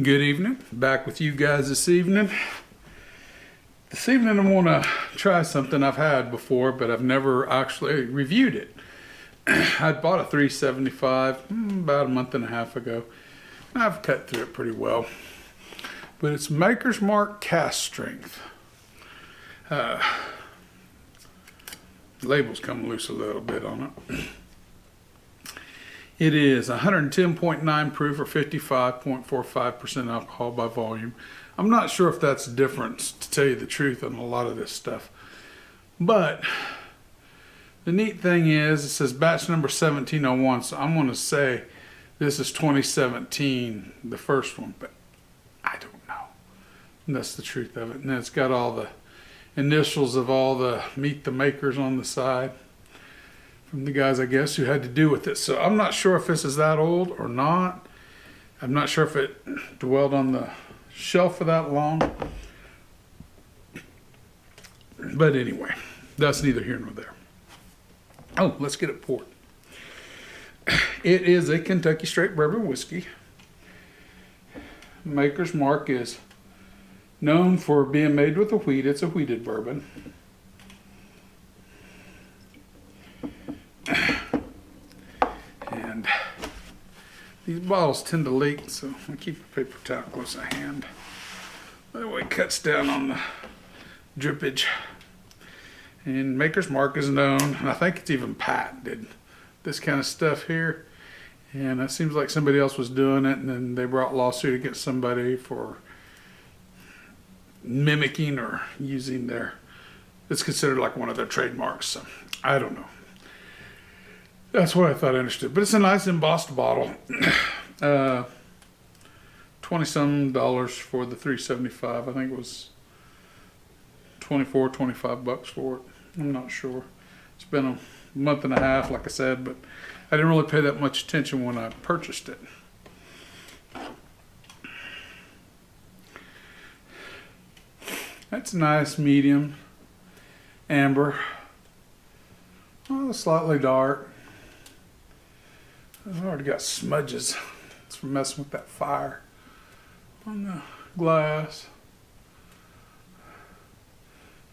Good evening. Back with you guys this evening. This evening I want to try something I've had before, but I've never actually reviewed it. I bought a 375 about a month and a half ago. I've cut through it pretty well. But it's Maker's Mark Cask Strength. Labels come loose a little bit on it. It is 110.9 proof or 55.45% alcohol by volume. I'm not sure if that's a difference, to tell you the truth, on a lot of this stuff. But the neat thing is, it says batch number 1701, so I'm going to say this is 2017, the first one, but I don't know. And that's the truth of it. And it's got all the initials of all the meet the makers on the side. From the guys, I guess, who had to do with it. So I'm not sure if this is that old or not. I'm not sure if it dwelled on the shelf for that long. But anyway, that's neither here nor there. Oh, let's get it poured. It is a Kentucky straight bourbon whiskey. Maker's Mark is known for being made with a wheat. It's a wheated bourbon. And these bottles tend to leak, so I keep a paper towel close at hand. That way it cuts down on the drippage. And Maker's Mark is known, and I think it's even patented, this kind of stuff here. And it seems like somebody else was doing it, and then they brought lawsuit against somebody for mimicking or using their, it's considered like one of their trademarks. So I don't know. That's what I thought I understood. But it's a nice embossed bottle. $20-some for the 375. I think it was 25 bucks for it. I'm not sure. It's been a month and a half, like I said, but I didn't really pay that much attention when I purchased it. That's nice, medium, amber, slightly dark. I've already got smudges. It's from messing with that fire on the glass.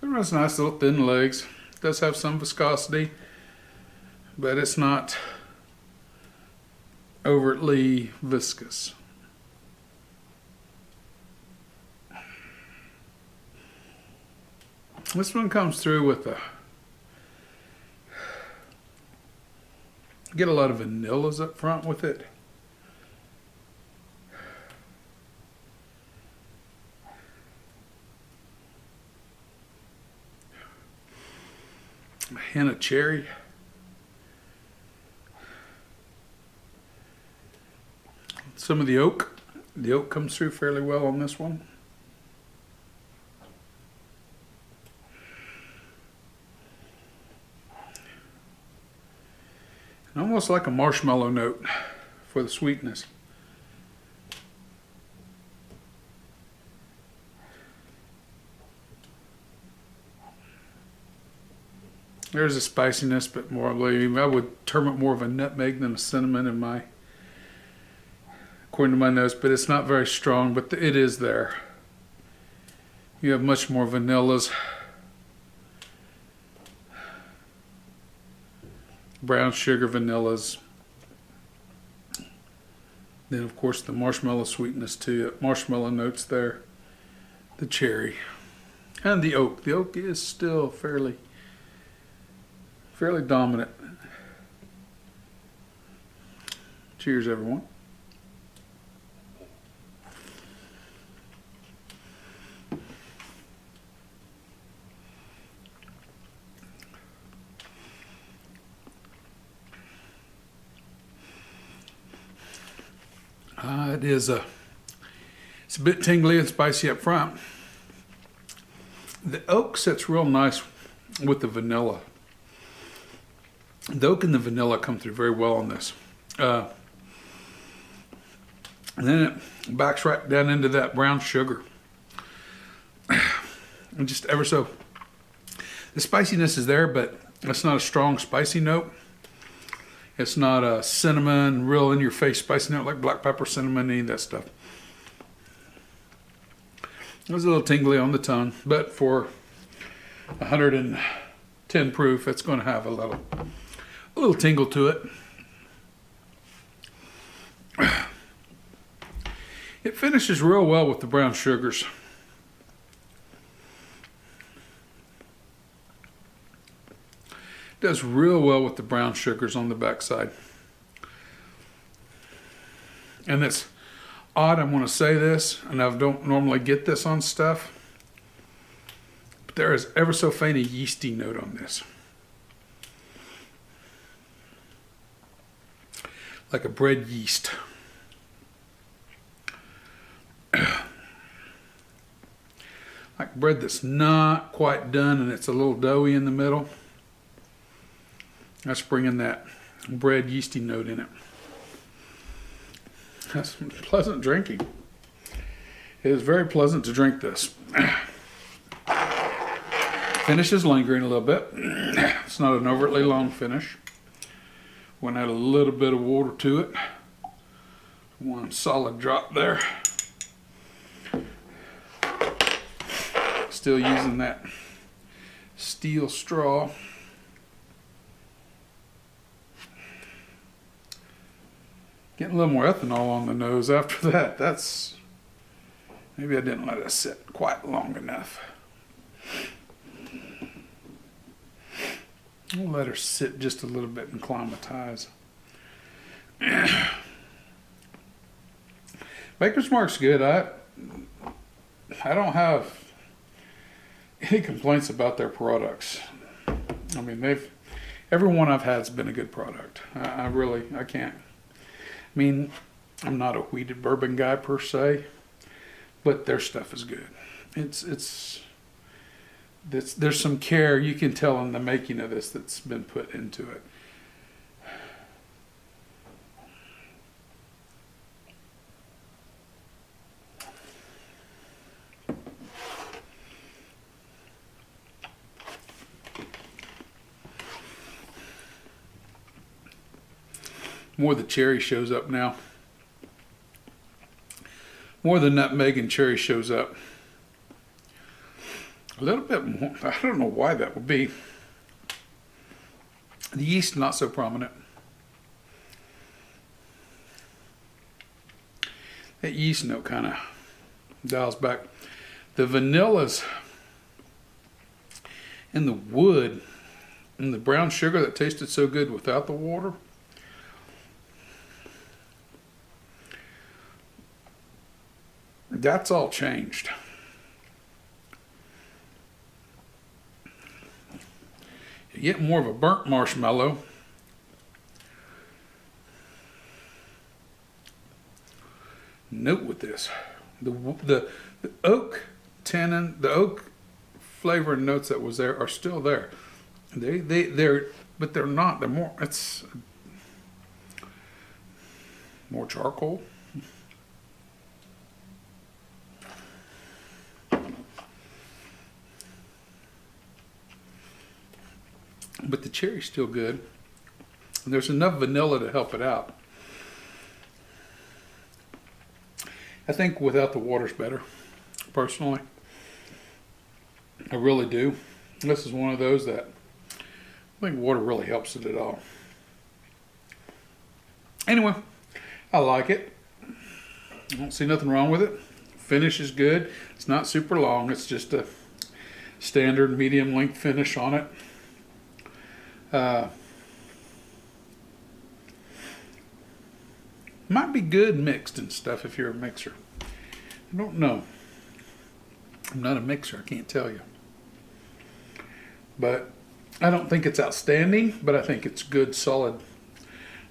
It runs nice little thin legs. It does have some viscosity, but it's not overtly viscous. This one comes through with a, get a lot of vanillas up front with it. A hint of cherry. Some of the oak. The oak comes through fairly well on this one. And almost like a marshmallow note for the sweetness. There's a spiciness, but more I would term it more of a nutmeg than a cinnamon in my, according to my notes, but it's not very strong, but it is there. You have much more vanillas, brown sugar vanillas. Then of course the marshmallow sweetness to it, marshmallow notes there, the cherry, and the oak. The oak is still fairly dominant. Cheers, everyone. It's a bit tingly and spicy up front. The oak sits real nice with the vanilla. The oak and the vanilla come through very well on this. And then it backs right down into that brown sugar. And just ever so. The spiciness is there, but it's not a strong spicy note. It's not a cinnamon, real in your face spicy note like black pepper, cinnamon, any of that stuff. It was a little tingly on the tongue, but for 110 proof, it's going to have a little tingle to it. It finishes real well with the brown sugars. Does real well with the brown sugars on the backside. And it's odd, I'm going to say this, and I don't normally get this on stuff, but there is ever so faint a yeasty note on this. Like a bread yeast. Like bread that's not quite done and it's a little doughy in the middle. That's bringing that bread yeasty note in it. That's pleasant drinking. It is very pleasant to drink this. Finish is lingering a little bit. It's not an overtly long finish. Want to add a little bit of water to it. One solid drop there. Still using that steel straw. Getting a little more ethanol on the nose after that. That's, maybe I didn't let it sit quite long enough. We'll let her sit just a little bit and acclimatize. Maker's Mark's good. I don't have any complaints about their products. I mean, every one I've had's been a good product. I can't. I mean, I'm not a wheated bourbon guy per se, but their stuff is good. There's some care you can tell in the making of this that's been put into it. More the cherry shows up now. More the nutmeg and cherry shows up. A little bit more. I don't know why that would be. The yeast not so prominent. That yeast note kind of dials back. The vanillas and the wood and the brown sugar that tasted so good without the water. That's all changed. You get more of a burnt marshmallow. Note with this, the oak tannin, the oak flavor and notes that was there are still there. But they're not. They're more. It's more charcoal. But the cherry's still good. And there's enough vanilla to help it out. I think without the water's better, personally. I really do. This is one of those that I think water really helps it at all. Anyway, I like it. I don't see nothing wrong with it. Finish is good. It's not super long. It's just a standard medium length finish on it. Might be good mixed and stuff if you're a mixer. I don't know. I'm not a mixer, I can't tell you. But I don't think it's outstanding, but I think it's good, solid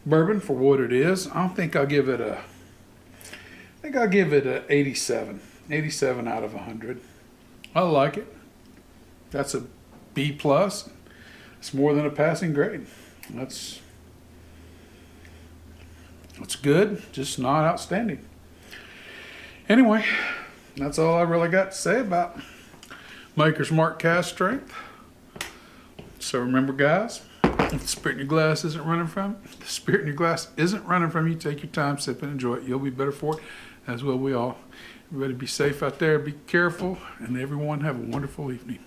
bourbon for what it is. I think I'll give it a 87. 87 out of 100. I like it. That's a B plus. It's more than a passing grade. That's good, just not outstanding. Anyway, that's all I really got to say about Maker's Mark Cask Strength. So remember, guys, if the spirit in your glass isn't running from you, take your time, sip and enjoy it. You'll be better for it. as will we all. Everybody be safe out there, be careful, and everyone have a wonderful evening.